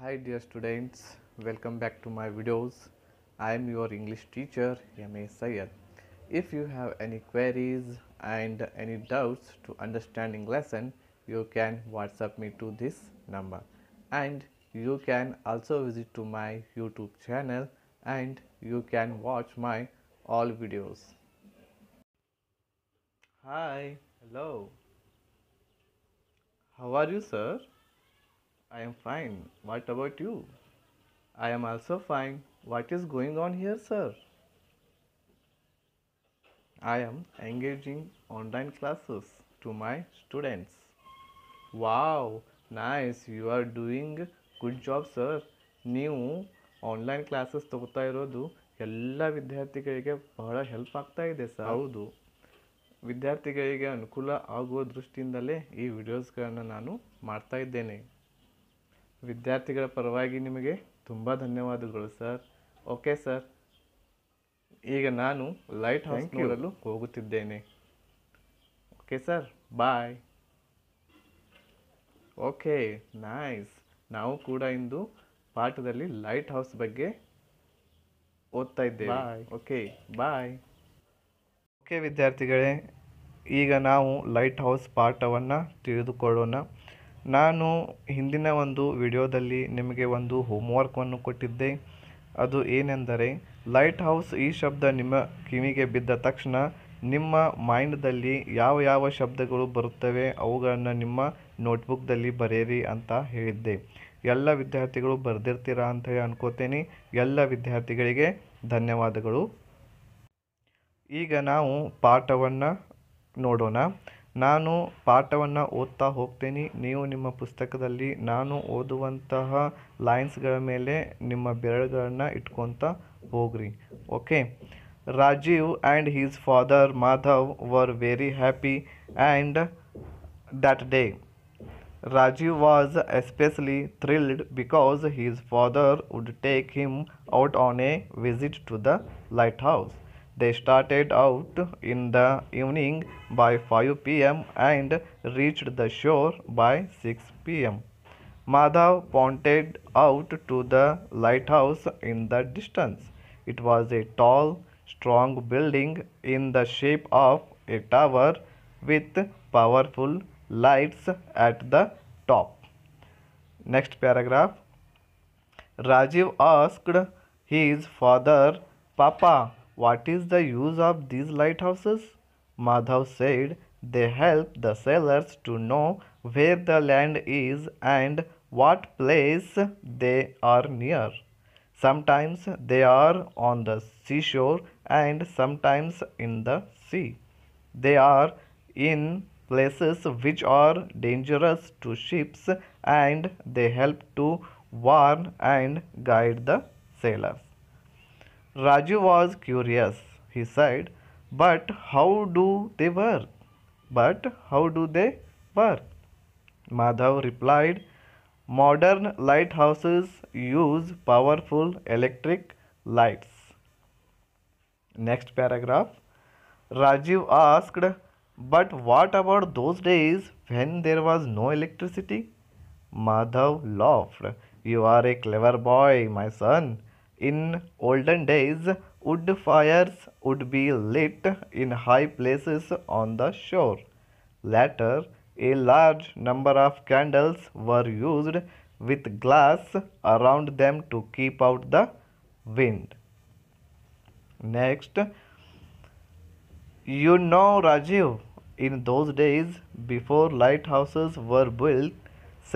Hi dear students, welcome back to my videos. I am your English teacher M.A. Syed. If you have any queries and any doubts to understanding lesson, you can WhatsApp me to this number, and you can also visit to my YouTube channel and you can watch my all videos. Hi, hello. How are you, sir? I am fine. What about you? I am also fine. What is going on here, sir? I am engaging online classes to my students. Wow, nice. You are doing good job, sir. ನೀವು online classes ತಗೋತಾ ಇರೋದು ಎಲ್ಲ ವಿದ್ಯಾರ್ಥಿಗಳಿಗೆ ಬಹಳ help ಆಗ್ತಾ ಇದೆ sir. ಹೌದು, ವಿದ್ಯಾರ್ಥಿಗಳಿಗೆ ಅನುಕೂಲ ಆಗುವ ದೃಷ್ಟಿಯಿಂದಲೇ ಈ ವಿಡಿಯೋಸ್ಗಳನ್ನು ನಾನು ಮಾಡ್ತಾ ಇದ್ದೇನೆ. ವಿದ್ಯಾರ್ಥಿಗಳ ಪರವಾಗಿ ನಿಮಗೆ ತುಂಬ ಧನ್ಯವಾದಗಳು ಸರ್. ಓಕೆ ಸರ್, ಈಗ ನಾನು ಲೈಟ್ ಹೌಸ್ ನೋಡಲು ಹೋಗುತ್ತಿದ್ದೇನೆ. Okay sir, bye. Okay, nice. ನಾವು ಕೂಡ ಇಂದು ಪಾಠದಲ್ಲಿ ಲೈಟ್ ಹೌಸ್ ಬಗ್ಗೆ ಓದ್ತಾ ಇದ್ದೇವೆ. ಓಕೆ, ಬಾಯ್. ಓಕೆ ವಿದ್ಯಾರ್ಥಿಗಳೇ, ಈಗ ನಾವು ಲೈಟ್ ಹೌಸ್ ಪಾಠವನ್ನು ತಿಳಿದುಕೊಳ್ಳೋಣ. ನಾನು ಹಿಂದಿನ ಒಂದು ವಿಡಿಯೋದಲ್ಲಿ ನಿಮಗೆ ಒಂದು ಹೋಮ್ವರ್ಕನ್ನು ಕೊಟ್ಟಿದ್ದೆ. ಅದು ಏನೆಂದರೆ, ಲೈಟ್ ಹೌಸ್ ಈ ಶಬ್ದ ನಿಮ್ಮ ಕಿವಿಗೆ ಬಿದ್ದ ತಕ್ಷಣ ನಿಮ್ಮ ಮೈಂಡ್ದಲ್ಲಿ ಯಾವ ಯಾವ ಶಬ್ದಗಳು ಬರುತ್ತವೆ ಅವುಗಳನ್ನು ನಿಮ್ಮ ನೋಟ್ಬುಕ್ದಲ್ಲಿ ಬರೆಯಿರಿ ಅಂತ ಹೇಳಿದ್ದೆ. ಎಲ್ಲ ವಿದ್ಯಾರ್ಥಿಗಳು ಬರೆದಿರ್ತೀರಾ ಅಂತ ಹೇಳಿ ಅನ್ಕೋತೀನಿ. ಎಲ್ಲ ವಿದ್ಯಾರ್ಥಿಗಳಿಗೆ ಧನ್ಯವಾದಗಳು. ಈಗ ನಾವು ಪಾಠವನ್ನು ನೋಡೋಣ. ನಾನು ಪಾಠವನ್ನು ಓದ್ತಾ ಹೋಗ್ತೀನಿ. ನೀವು ನಿಮ್ಮ ಪುಸ್ತಕದಲ್ಲಿ ನಾನು ಓದುವಂತಹ ಲೈನ್ಸ್ಗಳ ಮೇಲೆ ನಿಮ್ಮ ಬೆರಳುಗಳನ್ನು ಇಟ್ಕೊತ ಹೋಗ್ರಿ. Okay. Rajeev and his father Madhav were very happy and that day. Rajiv was especially thrilled because his father would take him out on a visit to the lighthouse. They started out in the evening by 5 p.m. and reached the shore by 6 p.m. Madhav pointed out to the lighthouse in the distance. It was a tall, strong building in the shape of a tower with powerful lights at the top. Next paragraph. Rajiv asked his father, "Papa, what is the use of these lighthouses?" Madhav said, "They help the sailors to know where the land is and what place they are near. Sometimes they are on the seashore and sometimes in the sea. They are in places which are dangerous to ships and they help to warn and guide the sailors." Raju was curious. He said, "But how do they work? But how do they work?" Madhav replied, "Modern lighthouses use powerful electric lights." Next paragraph. Rajiv asked, "But what about those days when there was no electricity?" Madhav laughed. "You are a clever boy, my son. In olden days, wood fires would be lit in high places on the shore. Later, a large number of candles were used with glass around them to keep out the wind." Next. You know, Rajiv, in those days, before lighthouses were built,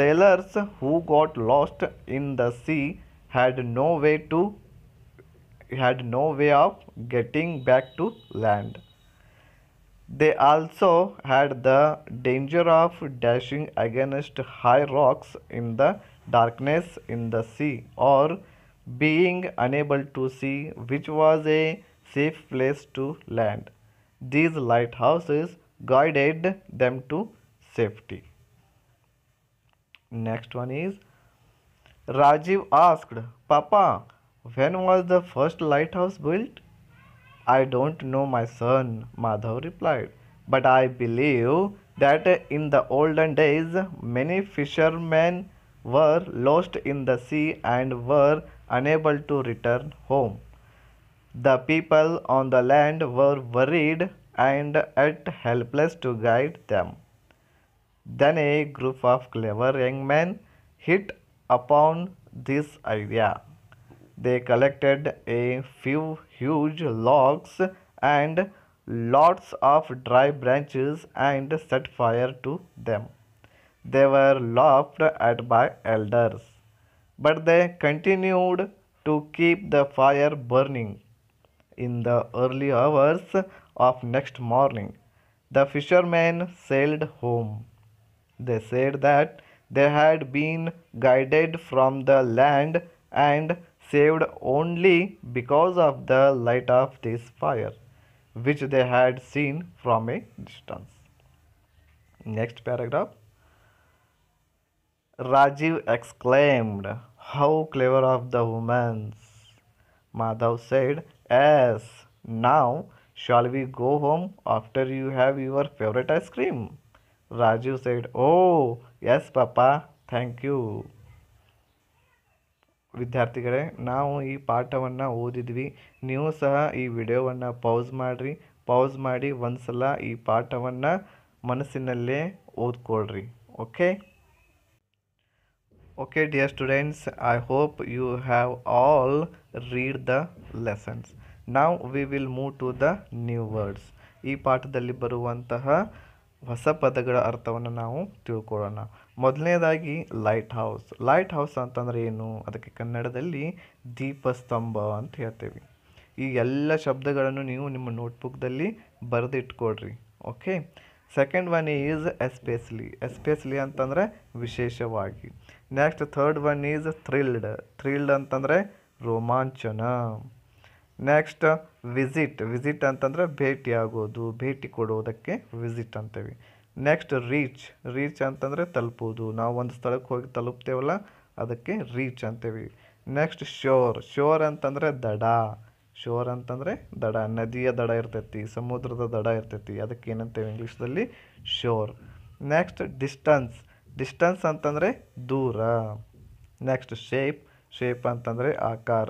sailors who got lost in the sea had no way of getting back to land. They also had the danger of dashing against high rocks in the darkness in the sea or being unable to see which was a safe place to land. These lighthouses guided them to safety. Next one is, Rajiv asked, "Papa, when was the first lighthouse built?" "I don't know, my son," Madhav replied, "but I believe that in the olden days many fishermen were lost in the sea and were unable to return home. The people on the land were worried and yet helpless to guide them. Then a group of clever young men hit upon this idea. They collected a few huge logs and lots of dry branches and set fire to them. They were laughed at by elders, but they continued to keep the fire burning. In the early hours of next morning, the fishermen sailed home. They said that they had been guided from the land and saved only because of the light of this fire, which they had seen from a distance. Next paragraph. Rajiv exclaimed, "How clever of the women!" Madhav said, "Yes, now shall we go home after you have your favorite ice cream?" Raju said, "Oh, yes, Papa, thank you." ವಿದ್ಯಾರ್ಥಿಗಳೇ, ನಾವು ಈ ಪಾಠವನ್ನು ಓದಿದ್ವಿ. ನೀವು ಸಹ ಈ ವಿಡಿಯೋವನ್ನು pause ಮಾಡಿ ಒಂದು ಸಲ ಈ ಪಾಠವನ್ನು ಮನಸ್ಸಿನಲ್ಲೇ ಓದ್ಕೊಳ್ರಿ. Okay okay dear students, I hope you have all read the lessons. Now we will move to the new words. ಈ ಪಾಠದಲ್ಲಿ ಬರುವಂತಹ ಹೊಸ ಪದಗಳ ಅರ್ಥವನ್ನು ನಾವು ತಿಳ್ಕೊಳ್ಳೋಣ. ಮೊದಲನೇದಾಗಿ ಲೈಟ್ ಹೌಸ್. ಲೈಟ್ ಹೌಸ್ ಅಂತಂದರೆ ಏನು? ಅದಕ್ಕೆ ಕನ್ನಡದಲ್ಲಿ ದೀಪಸ್ತಂಭ ಅಂತ ಹೇಳ್ತೇವೆ. ಈ ಎಲ್ಲ ಶಬ್ದಗಳನ್ನು ನೀವು ನಿಮ್ಮ ನೋಟ್ಬುಕ್ದಲ್ಲಿ ಬರೆದಿಟ್ಕೊಳ್ರಿ. Okay. Second one is especially. Especially ಅಂತಂದರೆ ವಿಶೇಷವಾಗಿ. Next third one is thrilled. Thrilled ಅಂತಂದರೆ ರೋಮಾಂಚನ. Next visit. ವಿಸಿಟ್ ಅಂತಂದರೆ ಭೇಟಿಯಾಗೋದು, ಭೇಟಿ ಕೊಡೋದಕ್ಕೆ ವಿಸಿಟ್ ಅಂತೇವೆ. Next reach. ರೀಚ್ ಅಂತಂದರೆ ತಲುಪೋದು, ನಾವು ಒಂದು ಸ್ಥಳಕ್ಕೆ ಹೋಗಿ ತಲುಪ್ತೇವಲ್ಲ ಅದಕ್ಕೆ ರೀಚ್ ಅಂತೇವೆ. Next shore. ಶೋರ್ ಅಂತಂದರೆ ದಡ. ಶೋರ್ ಅಂತಂದರೆ ದಡ, ನದಿಯ ದಡ ಇರ್ತೈತಿ, ಸಮುದ್ರದ ದಡ ಇರ್ತೈತಿ, ಅದಕ್ಕೆ ಏನಂತೇವೆ ಇಂಗ್ಲೀಷ್ದಲ್ಲಿ? ಶೋರ್. Next distance. ಡಿಸ್ಟನ್ಸ್ ಅಂತಂದರೆ ದೂರ. Next shape. ಶೇಪ್ ಅಂತಂದರೆ ಆಕಾರ.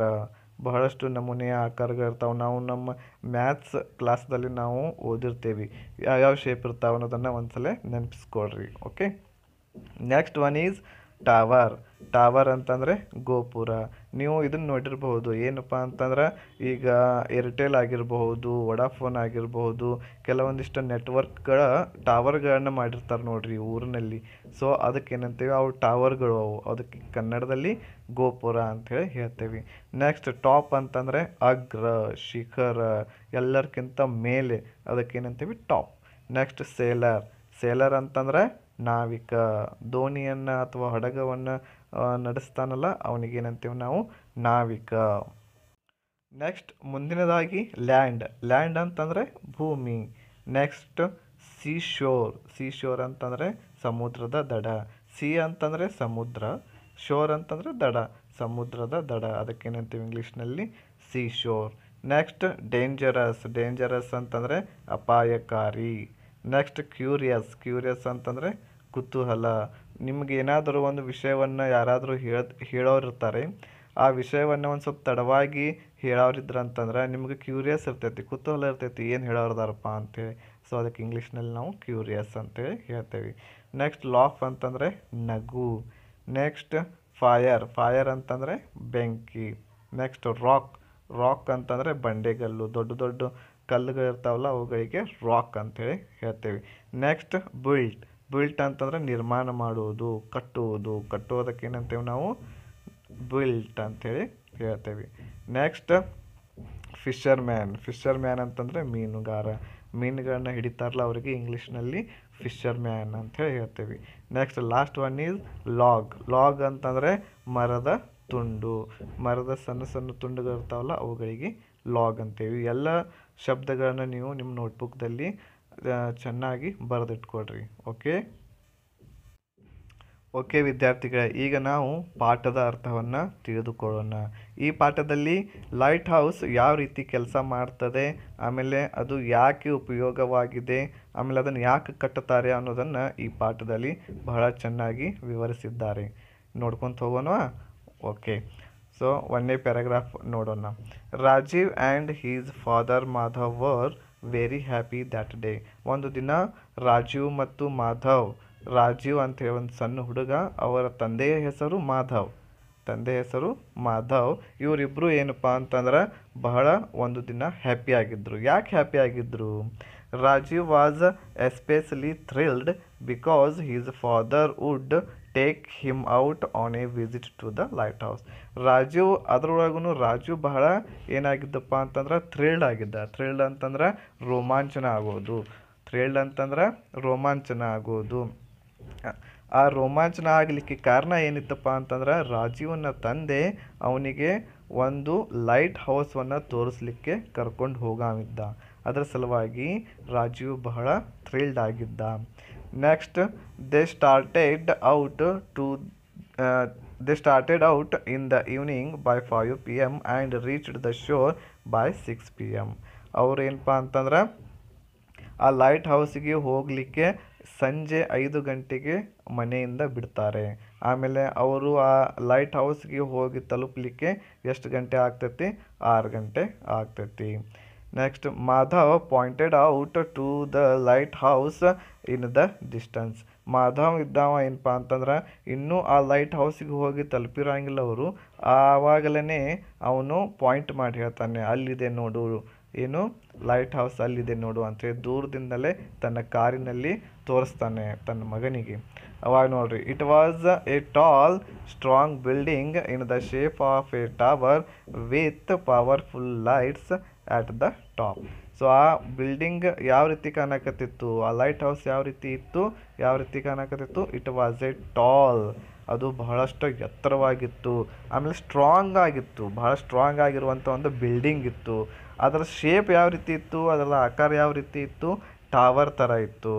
ಬಹಳಷ್ಟು ನಮೂನೆಯ ಆಕಾರಗಳಿರ್ತಾವೆ. ನಾವು ನಮ್ಮ ಮ್ಯಾಥ್ಸ್ ಕ್ಲಾಸ್ದಲ್ಲಿ ನಾವು ಓದಿರ್ತೀವಿ ಯಾವ್ಯಾವ ಶೇಪ್ ಇರ್ತಾವೆ ಅನ್ನೋದನ್ನು ಒಂದ್ಸಲ ನೆನಪಿಸ್ಕೊಳ್ರಿ. Okay. Next one is tower. Tower ಅಂತಂದರೆ ಗೋಪುರ. ನೀವು ಇದನ್ನು ನೋಡಿರಬಹುದು. ಏನಪ್ಪ ಅಂತಂದ್ರೆ ಈಗ ಏರ್ಟೆಲ್ ಆಗಿರಬಹುದು, ವೊಡಾಫೋನ್ ಆಗಿರಬಹುದು, ಕೆಲವೊಂದಿಷ್ಟು ನೆಟ್ವರ್ಕ್ಗಳ ಟವರ್ಗಳನ್ನು ಮಾಡಿರ್ತಾರೆ ನೋಡ್ರಿ ಊರಿನಲ್ಲಿ. ಸೊ ಅದಕ್ಕೆ ಏನಂತೀವಿ? ಅವು ಟವರ್ಗಳು. ಅವು ಅದಕ್ಕೆ ಕನ್ನಡದಲ್ಲಿ ಗೋಪುರ ಅಂಥೇಳಿ ಹೇಳ್ತೇವೆ. ನೆಕ್ಸ್ಟ್ ಟಾಪ್ ಅಂತಂದರೆ ಅಗ್ರ, ಶಿಖರ, ಎಲ್ಲರಿಗಿಂತ ಮೇಲೆ, ಅದಕ್ಕೇನಂತೀವಿ? ಟಾಪ್. Next sailor. ಸೇಲರ್ ಅಂತಂದರೆ ನಾವಿಕ. ದೋಣಿಯನ್ನು ಅಥವಾ ಹಡಗವನ್ನು ನಡೆಸ್ತಾನಲ್ಲ ಅವನಿಗೇನಂತೀವಿ ನಾವು? ನಾವಿಕ. ನೆಕ್ಸ್ಟ್ ಮುಂದಿನದಾಗಿ ಲ್ಯಾಂಡ್. ಲ್ಯಾಂಡ್ ಅಂತಂದರೆ ಭೂಮಿ. ನೆಕ್ಸ್ಟ್ ಸೀಶೋರ್. ಸೀಶೋರ್ ಅಂತಂದರೆ ಸಮುದ್ರದ ದಡ. ಸಿ ಅಂತಂದರೆ ಸಮುದ್ರ, ಶೋರ್ ಅಂತಂದರೆ ದಡ, ಸಮುದ್ರದ ದಡ, ಅದಕ್ಕೇನಂತೀವಿ ಇಂಗ್ಲೀಷ್ನಲ್ಲಿ? ಸೀಶೋರ್. Next dangerous. ಡೇಂಜರಸ್ ಅಂತಂದರೆ ಅಪಾಯಕಾರಿ. Next curious. ಕ್ಯೂರಿಯಸ್ ಅಂತಂದರೆ ಕುತೂಹಲ. ನಿಮ್ಗೆ ಏನಾದರೂ ಒಂದು ವಿಷಯವನ್ನು ಯಾರಾದರೂ ಹೇಳೋರಿರ್ತಾರೆ, ಆ ವಿಷಯವನ್ನು ಒಂದು ಸ್ವಲ್ಪ ತಡವಾಗಿ ಹೇಳೋರಿದ್ರಂತಂದ್ರೆ ನಿಮ್ಗೆ ಕ್ಯೂರಿಯಸ್ ಇರ್ತೈತಿ, ಕುತೂಹಲ ಇರ್ತೈತಿ, ಏನು ಹೇಳೋರ್ದಾರಪ್ಪ ಅಂತೇಳಿ. ಸೊ ಅದಕ್ಕೆ ಇಂಗ್ಲೀಷ್ನಲ್ಲಿ ನಾವು ಕ್ಯೂರಿಯಸ್ ಅಂತೇಳಿ ಹೇಳ್ತೇವೆ. ನೆಕ್ಸ್ಟ್ ಲಾಫ್ ಅಂತಂದರೆ ನಗು. Next fire. ಫೈರ್ ಅಂತಂದರೆ ಬೆಂಕಿ. Next rock. ರಾಕ್ ಅಂತಂದರೆ ಬಂಡೆಗಲ್ಲು, ದೊಡ್ಡ ದೊಡ್ಡ ಕಲ್ಲುಗಳಿರ್ತಾವಲ್ಲ ಅವುಗಳಿಗೆ ರಾಕ್ ಅಂತೇಳಿ ಹೇಳ್ತೇವೆ. Next built. ಬಿಲ್ಟ್ ಅಂತಂದರೆ ನಿರ್ಮಾಣ ಮಾಡುವುದು, ಕಟ್ಟುವುದು. ಕಟ್ಟುವುದಕ್ಕೆ ಏನಂತೇವೆ ನಾವು? ಬಿಲ್ಟ್ ಅಂಥೇಳಿ ಹೇಳ್ತೇವೆ. Next fisherman. ಫಿಶರ್ಮ್ಯಾನ್ ಅಂತಂದರೆ ಮೀನುಗಾರ. ಮೀನುಗಳನ್ನ ಹಿಡಿತಾರಲ್ಲ ಅವರಿಗೆ ಇಂಗ್ಲೀಷ್ನಲ್ಲಿ ಫಿಶರ್ಮ್ಯಾನ್ ಅಂಥೇಳಿ ಹೇಳ್ತೇವೆ. Next last one is log. Log ಅಂತಂದರೆ ಮರದ ತುಂಡು. ಮರದ ಸಣ್ಣ ಸಣ್ಣ ತುಂಡುಗಳಿರ್ತಾವಲ್ಲ ಅವುಗಳಿಗೆ ಲಾಗ್ ಅಂತೇವಿ. ಎಲ್ಲ ಶಬ್ದಗಳನ್ನು ನೀವು ನಿಮ್ಮ ನೋಟ್ಬುಕ್ದಲ್ಲಿ ಚೆನ್ನಾಗಿ ಬರೆದಿಟ್ಕೊಳ್ರಿ. ಓಕೆ ಓಕೆ ವಿದ್ಯಾರ್ಥಿಗಳೇ, ಈಗ ನಾವು ಪಾಠದ ಅರ್ಥವನ್ನು ತಿಳಿದುಕೊಳ್ಳೋಣ. ಈ ಪಾಠದಲ್ಲಿ ಲೈಟ್ ಹೌಸ್ ಯಾವ ರೀತಿ ಕೆಲಸ ಮಾಡ್ತದೆ, ಆಮೇಲೆ ಅದು ಯಾಕೆ ಉಪಯೋಗವಾಗಿದೆ, ಆಮೇಲೆ ಅದನ್ನು ಯಾಕೆ ಕಟ್ಟುತ್ತಾರೆ ಅನ್ನೋದನ್ನು ಈ ಪಾಠದಲ್ಲಿ ಬಹಳ ಚೆನ್ನಾಗಿ ವಿವರಿಸಿದ್ದಾರೆ. ನೋಡ್ಕೊತ ಹೋಗೋಣ. ಓಕೆ, ಸೊ ಒಂದನೇ ಪ್ಯಾರಾಗ್ರಾಫ್ ನೋಡೋಣ. Rajeev and his father Madhav were very happy that day. ಒಂದು ದಿನ ರಾಜೀವ್ ಮತ್ತು ಮಾಧವ್, ರಾಜೀವ್ ಅಂತೇಳಿ ಒಂದು ಸಣ್ಣ ಹುಡುಗ, ಅವರ ತಂದೆಯ ಹೆಸರು ಮಾಧವ್, ಇವರಿಬ್ಬರು ಏನಪ್ಪ ಅಂತಂದ್ರೆ ಬಹಳ ಒಂದು ದಿನ ಹ್ಯಾಪಿ ಆಗಿದ್ದರು. ಯಾಕೆ ಹ್ಯಾಪಿ ಆಗಿದ್ದರು? Rajeev was especially thrilled because his father would take him out on a visit to the lighthouse. ಅದರೊಳಗೂ ರಾಜೀವ್ ಬಹಳ ಏನಾಗಿದ್ದಪ್ಪ ಅಂತಂದ್ರೆ ಥ್ರಿಲ್ಡ್ ಅಂತಂದ್ರೆ ರೋಮಾಂಚನ ಆಗೋದು. ಆ ರೋಮಾಂಚನ ಆಗಲಿಕ್ಕೆ ಕಾರಣ ಏನಿತ್ತಪ್ಪ ಅಂತಂದ್ರೆ ರಾಜೀವನ ತಂದೆ ಅವನಿಗೆ ಒಂದು ಲೈಟ್ ಹೌಸನ್ನು ತೋರಿಸ್ಲಿಕ್ಕೆ ಕರ್ಕೊಂಡು ಹೋಗಾಮಿದ್ದ. ಅದರ ಸಲುವಾಗಿ ರಾಜೀವ್ ಬಹಳ ಥ್ರಿಲ್ಡ್ ಆಗಿದ್ದ. Next they started out in the evening by 5 PM and reached the shore by 6 PM. ಅವ್ರು ಏನಪ್ಪ ಅಂತಂದ್ರೆ ಆ ಲೈಟ್ ಹೌಸಿಗೆ ಹೋಗಲಿಕ್ಕೆ ಸಂಜೆ 5 ಗಂಟೆಗೆ ಮನೆಯಿಂದ ಬಿಡ್ತಾರೆ. ಆಮೇಲೆ ಅವರು ಆ ಲೈಟ್ ಹೌಸ್ಗೆ ಹೋಗಿ ತಲುಪಲಿಕ್ಕೆ ಎಷ್ಟು ಗಂಟೆ ಆಗ್ತೈತಿ? 6 ಗಂಟೆ ಆಗ್ತೈತಿ. Next Madhav pointed out to the lighthouse in the distance. Madhav ಇದ್ದಾವ ಏನಪ್ಪ ಅಂತಂದ್ರೆ ಇನ್ನೂ ಆ ಲೈಟ್ ಹೌಸಿಗೆ ಹೋಗಿ ತಲುಪಿರಂಗಿಲ್ಲ ಅವರು, ಆವಾಗಲೇ ಅವನು ಪಾಯಿಂಟ್ ಮಾಡಿ ಹೇಳ್ತಾನೆ, ಅಲ್ಲಿದೆ ನೋಡು, ಏನು ಲೈಟ್ ಹೌಸ್ ಅಲ್ಲಿದೆ ನೋಡು ಅಂತೇಳಿ ದೂರದಿಂದಲೇ ತನ್ನ ಕಾರಿನಲ್ಲಿ ತೋರಿಸ್ತಾನೆ ತನ್ನ ಮಗನಿಗೆ. ಅವಾಗ ನೋಡ್ರಿ, it was a tall strong building in the shape of a tower with powerful lights at the top. So ಆ ಬಿಲ್ಡಿಂಗ್ ಯಾವ ರೀತಿ ಕಾಣಕತ್ತಿತ್ತು, ಆ ಲೈಟ್ ಹೌಸ್ ಯಾವ ರೀತಿ ಕಾಣಕತ್ತಿತ್ತು? ಇಟ್ ವಾಸ್ ಎ ಟಾಲ್, ಅದು ಬಹಳಷ್ಟು ಎತ್ತರವಾಗಿತ್ತು. ಆಮೇಲೆ ಬಹಳ ಸ್ಟ್ರಾಂಗ್ ಆಗಿರುವಂಥ ಒಂದು ಬಿಲ್ಡಿಂಗ್ ಇತ್ತು. ಅದರ ಶೇಪ್ ಯಾವ ರೀತಿ ಇತ್ತು, ಅದರ ಆಕಾರ ಯಾವ ರೀತಿ ಇತ್ತು? ಟವರ್ ಥರ ಇತ್ತು.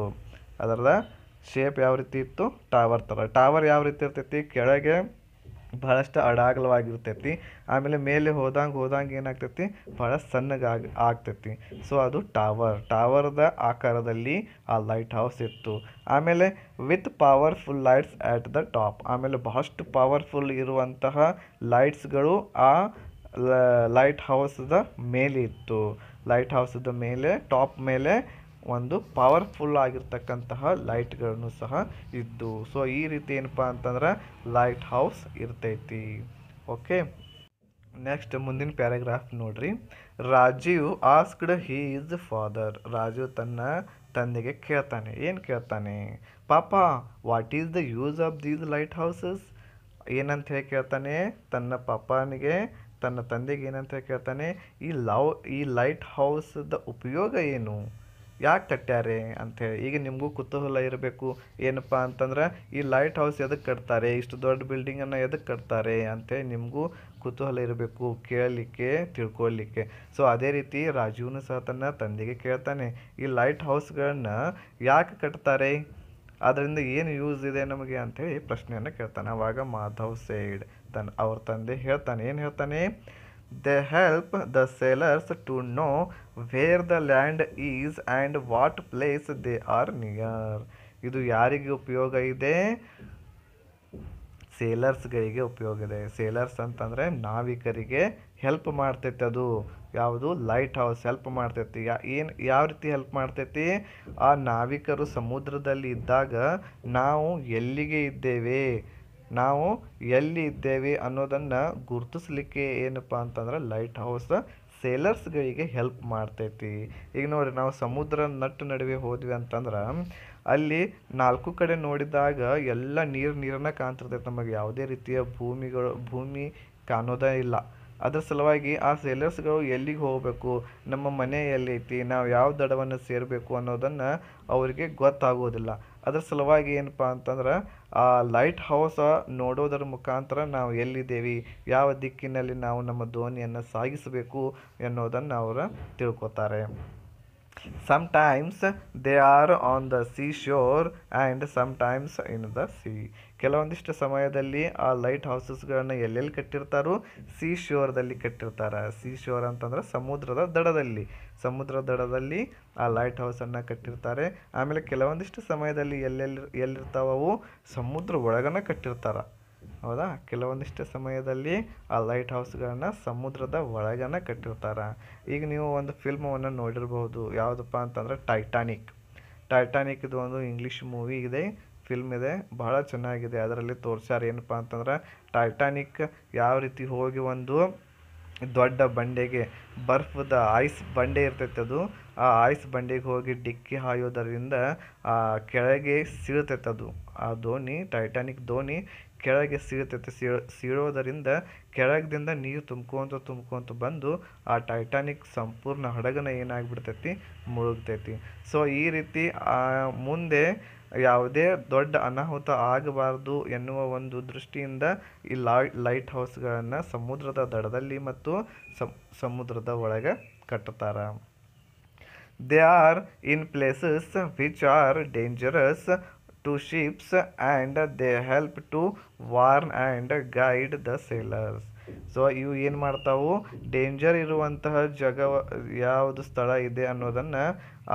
ಅದರ ಶೇಪ್ ಯಾವ ರೀತಿ ಇತ್ತು? ಟವರ್ ಯಾವ ರೀತಿ ಇರ್ತೈತಿ? ಕೆಳಗೆ ಬಹಳಷ್ಟು ಅಡಾಗಲವಾಗಿರ್ತೈತಿ, ಆಮೇಲೆ ಮೇಲೆ ಹೋದಂಗೆ ಏನಾಗ್ತೈತಿ? ಬಹಳ ಸಣ್ಣಗಾಗಿ ಆಗ್ತೈತಿ. ಸೊ ಅದು ಟವರ್ದ ಆಕಾರದಲ್ಲಿ ಆ ಲೈಟ್ ಹೌಸ್ ಇತ್ತು. ಆಮೇಲೆ with powerful lights at the top, ಆಮೇಲೆ ಬಹಳಷ್ಟು ಪವರ್ಫುಲ್ ಇರುವಂತಹ ಲೈಟ್ಸ್ಗಳು ಆ ಲೈಟ್ ಹೌಸ್ದ ಮೇಲೆ ಇತ್ತು. ಲೈಟ್ ಹೌಸ್ದ ಮೇಲೆ ಟಾಪ್ ಮೇಲೆ ಒಂದು ಪವರ್ಫುಲ್ ಆಗಿರ್ತಕ್ಕಂತಹ ಲೈಟ್ಗಳನ್ನು ಸಹ ಇದ್ದು. ಸೊ ಈ ರೀತಿ ಏನಪ್ಪ ಅಂತಂದ್ರೆ ಲೈಟ್ ಹೌಸ್ ಇರ್ತೈತಿ. ಓಕೆ, ನೆಕ್ಸ್ಟ್ ಮುಂದಿನ ಪ್ಯಾರಾಗ್ರಾಫ್ ನೋಡ್ರಿ. Rajeev asked his father. ರಾಜೀವ್ ತನ್ನ ತಂದೆಗೆ ಕೇಳ್ತಾನೆ, ಏನು ಕೇಳ್ತಾನೆ? ಪಾಪ, what is the use of these lighthouses? ಏನಂತ ಹೇಳಿ ಕೇಳ್ತಾನೆ ತನ್ನ ತಂದೆಗೆ ಏನಂತ ಹೇಳಿ ಕೇಳ್ತಾನೆ? ಈ ಲೈಟ್ ಹೌಸ್ದ ಉಪಯೋಗ ಏನು, ಯಾಕೆ ಕಟ್ಟ್ಯಾರೆ ಅಂಥೇಳಿ. ಈಗ ನಿಮಗೂ ಕುತೂಹಲ ಇರಬೇಕು, ಏನಪ್ಪ ಅಂತಂದ್ರೆ ಈ ಲೈಟ್ ಹೌಸ್ ಎದಕ್ಕೆ ಕಟ್ತಾರೆ, ಇಷ್ಟು ದೊಡ್ಡ ಬಿಲ್ಡಿಂಗನ್ನು ಎದಕ್ಕೆ ಕಟ್ತಾರೆ ಅಂತೇಳಿ ನಿಮಗೂ ಕುತೂಹಲ ಇರಬೇಕು, ಕೇಳಲಿಕ್ಕೆ, ತಿಳ್ಕೊಳ್ಳಿಕ್ಕೆ. ಸೊ ಅದೇ ರೀತಿ ರಾಜೀವ್ನು ಸಹ ತನ್ನ ತಂದೆಗೆ ಕೇಳ್ತಾನೆ, ಈ ಲೈಟ್ ಹೌಸ್ಗಳನ್ನು ಯಾಕೆ ಕಟ್ತಾರೆ, ಅದರಿಂದ ಏನು ಯೂಸ್ ಇದೆ ನಮಗೆ ಅಂಥೇಳಿ ಪ್ರಶ್ನೆಯನ್ನು ಕೇಳ್ತಾನೆ. ಆವಾಗ ಮಾಧವ್ ಸೇಡ್, ಅವ್ರ ತಂದೆ ಹೇಳ್ತಾನೆ, ಏನು ಹೇಳ್ತಾನೆ? They help the sailors to know where the land is and what place they are near. ಇದು ಯಾರಿಗೆ ಉಪಯೋಗ ಇದೆ? ಸೇಲರ್ಸ್ಗಳಿಗೆ ಉಪಯೋಗ ಇದೆ. ಸೇಲರ್ಸ್ ಅಂತಂದರೆ ನಾವಿಕರಿಗೆ ಹೆಲ್ಪ್ ಮಾಡ್ತೈತೆ. ಅದು ಯಾವುದು? ಲೈಟ್ ಹೌಸ್ ಹೆಲ್ಪ್ ಮಾಡ್ತೈತಿ. ಯಾವ ರೀತಿ ಹೆಲ್ಪ್ ಮಾಡ್ತೈತಿ? ಆ ನಾವಿಕರು ಸಮುದ್ರದಲ್ಲಿ ಇದ್ದಾಗ ನಾವು ಎಲ್ಲಿಗೆ ಇದ್ದೇವೆ, ಎಲ್ಲಿ ಇದ್ದೇವೆ ಅನ್ನೋದನ್ನು ಗುರುತಿಸ್ಲಿಕ್ಕೆ ಏನಪ್ಪ ಅಂತಂದ್ರೆ ಲೈಟ್ ಹೌಸ್ ಸೇಲರ್ಸ್ಗಳಿಗೆ ಹೆಲ್ಪ್ ಮಾಡ್ತೈತಿ. ಈಗ ನೋಡಿರಿ, ನಾವು ಸಮುದ್ರ ನಡುವೆ ಹೋದ್ವಿ ಅಂತಂದ್ರೆ ಅಲ್ಲಿ 4 ಕಡೆ ನೋಡಿದಾಗ ಎಲ್ಲ ನೀರನ್ನ ಕಾಣ್ತಿರ್ತೈತೆ, ನಮಗೆ ಯಾವುದೇ ರೀತಿಯ ಭೂಮಿ ಕಾಣೋದೇ ಇಲ್ಲ. ಅದ್ರ ಸಲುವಾಗಿ ಆ ಸೇಲರ್ಸ್ಗಳು ಎಲ್ಲಿಗೆ ಹೋಗಬೇಕು, ನಮ್ಮ ಮನೆ ಎಲ್ಲೈತಿ, ನಾವು ಯಾವ ದಡವನ್ನು ಸೇರಬೇಕು ಅನ್ನೋದನ್ನು ಅವರಿಗೆ ಗೊತ್ತಾಗೋದಿಲ್ಲ. ಅದ್ರ ಸಲುವಾಗಿ ಏನಪ್ಪ ಅಂತಂದ್ರೆ ಆ ಲೈಟ್ ಹೌಸ್ ನೋಡೋದರ ಮುಖಾಂತರ ನಾವು ಎಲ್ಲಿದ್ದೇವೆ, ಯಾವ ದಿಕ್ಕಿನಲ್ಲಿ ನಾವು ನಮ್ಮ ದೋಣಿಯನ್ನು ಸಾಗಿಸಬೇಕು ಎನ್ನುವುದನ್ನು ಅವರು ತಿಳ್ಕೊತಾರೆ. Sometimes they are on the seashore and sometimes in the sea. ಕೆಲವೊಂದಿಷ್ಟು ಸಮಯದಲ್ಲಿ ಆ ಲೈಟ್ ಹೌಸಸ್ಗಳನ್ನು ಎಲ್ಲೆಲ್ಲಿ ಕಟ್ಟಿರ್ತಾರೋ? ಸೀಶೋರ್ದಲ್ಲಿ ಕಟ್ಟಿರ್ತಾರೆ. ಸೀಶೋರ್ ಅಂತಂದ್ರೆ ಸಮುದ್ರದ ದಡದಲ್ಲಿ ಆ ಲೈಟ್ ಹೌಸನ್ನು ಕಟ್ಟಿರ್ತಾರೆ. ಆಮೇಲೆ ಕೆಲವೊಂದಿಷ್ಟು ಸಮಯದಲ್ಲಿ ಎಲ್ಲಿರ್ತಾವವು? ಸಮುದ್ರ ಒಳಗನ ಕಟ್ಟಿರ್ತಾರೆ. ಹೌದಾ, ಕೆಲವೊಂದಿಷ್ಟು ಸಮಯದಲ್ಲಿ ಆ ಲೈಟ್ ಹೌಸ್ಗಳನ್ನ ಸಮುದ್ರದ ಒಳಗನ ಕಟ್ಟಿರ್ತಾರೆ. ಈಗ ನೀವು ಒಂದು ಫಿಲ್ಮವನ್ನು ನೋಡಿರ್ಬೋದು, ಯಾವುದಪ್ಪ ಅಂತಂದ್ರೆ ಟೈಟಾನಿಕ್. ಟೈಟಾನಿಕ್ ಇದು ಒಂದು ಇಂಗ್ಲೀಷ್ ಮೂವಿ ಇದೆ, ಫಿಲ್ಮ್ ಇದೆ, ಬಹಳ ಚೆನ್ನಾಗಿದೆ. ಅದರಲ್ಲಿ ತೋರ್ಸ್ಯಾರ ಏನಪ್ಪ ಅಂತಂದ್ರೆ ಟೈಟಾನಿಕ್ ಯಾವ ರೀತಿ ಹೋಗಿ ಒಂದು ದೊಡ್ಡ ಬಂಡೆಗೆ, ಬರ್ಫದ ಐಸ್ ಬಂಡೆ ಇರ್ತೈತೆ ಅದು, ಆ ಐಸ್ ಬಂಡೆಗೆ ಹೋಗಿ ಡಿಕ್ಕಿ ಹಾಯೋದರಿಂದ ಆ ಕೆಳಗೆ ಸೀಳ್ತೈತೆ ಅದು. ಆ ದೋಣಿ, ಟೈಟಾನಿಕ್ ದೋಣಿ ಕೆಳಗೆ ಸೀಳ್ತೈತೆ. ಸೀಳೋದರಿಂದ ಕೆಳಗದಿಂದ ನೀರು ತುಂಬ್ಕೊಂತ ಬಂದು ಆ ಟೈಟಾನಿಕ್ ಸಂಪೂರ್ಣ ಹಡಗನ ಏನಾಗ್ಬಿಡ್ತೈತಿ, ಮುಳುಗ್ತೈತಿ. ಸೊ ಈ ರೀತಿ ಮುಂದೆ ಯಾವುದೇ ದೊಡ್ಡ ಅನಾಹುತ ಆಗಬಾರ್ದು ಎನ್ನುವ ಒಂದು ದೃಷ್ಟಿಯಿಂದ ಈ ಲೈಟ್ ಹೌಸ್ಗಳನ್ನು ಸಮುದ್ರದ ದಡದಲ್ಲಿ ಮತ್ತು ಸಮುದ್ರದ ಒಳಗೆ ಕಟ್ಟುತ್ತಾರೆ. They are in places which are dangerous to ships and they help to warn and guide the sailors. So ಇವು ಏನು ಮಾಡ್ತಾವು, ಡೇಂಜರ್ ಇರುವಂತಹ ಯಾವುದು ಸ್ಥಳ ಇದೆ ಅನ್ನೋದನ್ನು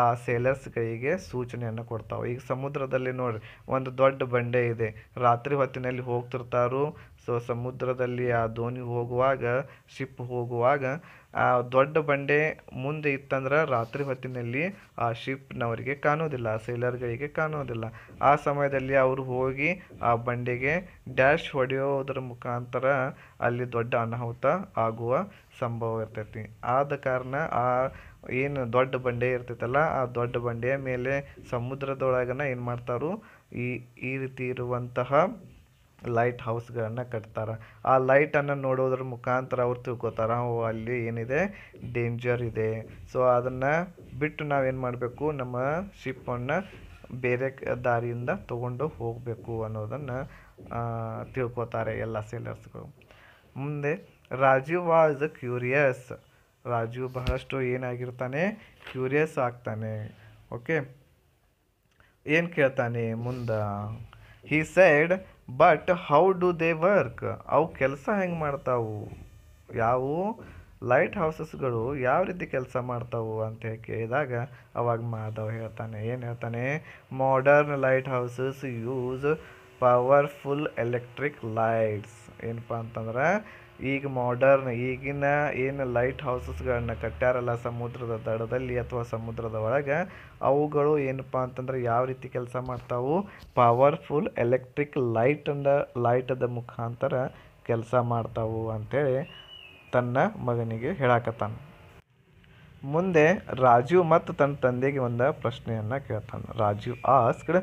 ಆ ಸೇಲರ್ಸ್ಗಳಿಗೆ ಸೂಚನೆಯನ್ನು ಕೊಡ್ತಾವೆ. ಈಗ ಸಮುದ್ರದಲ್ಲಿ ನೋಡ್ರಿ, ಒಂದು ದೊಡ್ಡ ಬಂಡೆ ಇದೆ, ರಾತ್ರಿ ಹೊತ್ತಿನಲ್ಲಿ ಹೋಗ್ತಿರ್ತಾರೋ. ಸೊ ಸಮುದ್ರದಲ್ಲಿ ಆ ದೋಣಿ ಹೋಗುವಾಗ, ಶಿಪ್ ಹೋಗುವಾಗ ಆ ದೊಡ್ಡ ಬಂಡೆ ಮುಂದೆ ಇತ್ತಂದ್ರೆ ರಾತ್ರಿ ಹೊತ್ತಿನಲ್ಲಿ ಆ ಶಿಪ್ನವರಿಗೆ ಕಾಣೋದಿಲ್ಲ, ಸೇಲರ್ಗಳಿಗೆ ಕಾಣೋದಿಲ್ಲ. ಆ ಸಮಯದಲ್ಲಿ ಅವರು ಹೋಗಿ ಆ ಬಂಡೆಗೆ ಡ್ಯಾಶ್ ಹೊಡೆಯೋದ್ರ ಮುಖಾಂತರ ಅಲ್ಲಿ ದೊಡ್ಡ ಅನಾಹುತ ಆಗುವ ಸಂಭವ ಇರ್ತೈತಿ. ಆದ ಕಾರಣ ಆ ಏನು ದೊಡ್ಡ ಬಂಡೆ ಇರ್ತೈತಲ್ಲ, ಆ ದೊಡ್ಡ ಬಂಡೆಯ ಮೇಲೆ ಸಮುದ್ರದೊಳಗನ ಏನು ಮಾಡ್ತಾರೋ ಈ ರೀತಿ ಇರುವಂತಹ ಲೈಟ್ ಹೌಸ್ಗಳನ್ನು ಕಟ್ತಾರೆ. ಆ ಲೈಟನ್ನು ನೋಡೋದ್ರ ಮುಖಾಂತರ ಅವ್ರು ತಿಳ್ಕೊತಾರೆ, ಅಲ್ಲಿ ಏನಿದೆ, ಡೇಂಜರ್ ಇದೆ. ಸೊ ಅದನ್ನು ಬಿಟ್ಟು ನಾವೇನು ಮಾಡಬೇಕು, ನಮ್ಮ ಶಿಪ್ಪನ್ನು ಬೇರೆ ದಾರಿಯಿಂದ ತಗೊಂಡು ಹೋಗಬೇಕು ಅನ್ನೋದನ್ನು ತಿಳ್ಕೊತಾರೆ ಎಲ್ಲ ಸೇಲರ್ಸ್ಗಳು. ಮುಂದೆ ರಾಜೀವ್ ವಾಸ್ ಕ್ಯೂರಿಯಸ್. ರಾಜೀವ್ ಬಹಳಷ್ಟು ಏನಾಗಿರ್ತಾನೆ, ಕ್ಯೂರಿಯಸ್ ಆಗ್ತಾನೆ. ಓಕೆ, ಏನು ಕೇಳ್ತಾನೆ ಮುಂದೆ? He said, but how do they work? ಅವು ಕೆಲಸ ಹೆಂಗೆ ಮಾಡ್ತಾವು, ಯಾವುವು ಲೈಟ್ ಹೌಸಸ್ಗಳು ಯಾವ ರೀತಿ ಕೆಲಸ ಮಾಡ್ತಾವು ಅಂತ ಕೇಳಿದಾಗ ಅವಾಗ ಮಾಧವ್ ಹೇಳ್ತಾನೆ, ಏನು ಹೇಳ್ತಾನೆ? Modern light houses use powerful electric lights. ಏನಪ್ಪ ಅಂತಂದ್ರೆ ಈಗ ಮಾಡರ್ನ್, ಈಗಿನ ಏನು ಲೈಟ್ ಹೌಸಸ್ಗಳನ್ನ ಕಟ್ಟ್ಯಾರಲ್ಲ ಸಮುದ್ರದ ದಡದಲ್ಲಿ ಅಥವಾ ಸಮುದ್ರದ ಒಳಗೆ, ಅವುಗಳು ಏನಪ್ಪ ಅಂತಂದ್ರೆ ಯಾವ ರೀತಿ ಕೆಲಸ ಮಾಡ್ತಾವು, ಪವರ್ಫುಲ್ ಎಲೆಕ್ಟ್ರಿಕ್ ಲೈಟದ ಮುಖಾಂತರ ಕೆಲಸ ಮಾಡ್ತಾವು ಅಂತೇಳಿ ತನ್ನ ಮಗನಿಗೆ ಹೇಳಾಕತ್ತಾನ. ಮುಂದೆ ರಾಜೀವ್ ಮತ್ತು ತನ್ನ ತಂದೆಗೆ ಒಂದು ಪ್ರಶ್ನೆಯನ್ನು ಕೇಳ್ತಾನೆ. Rajeev asked,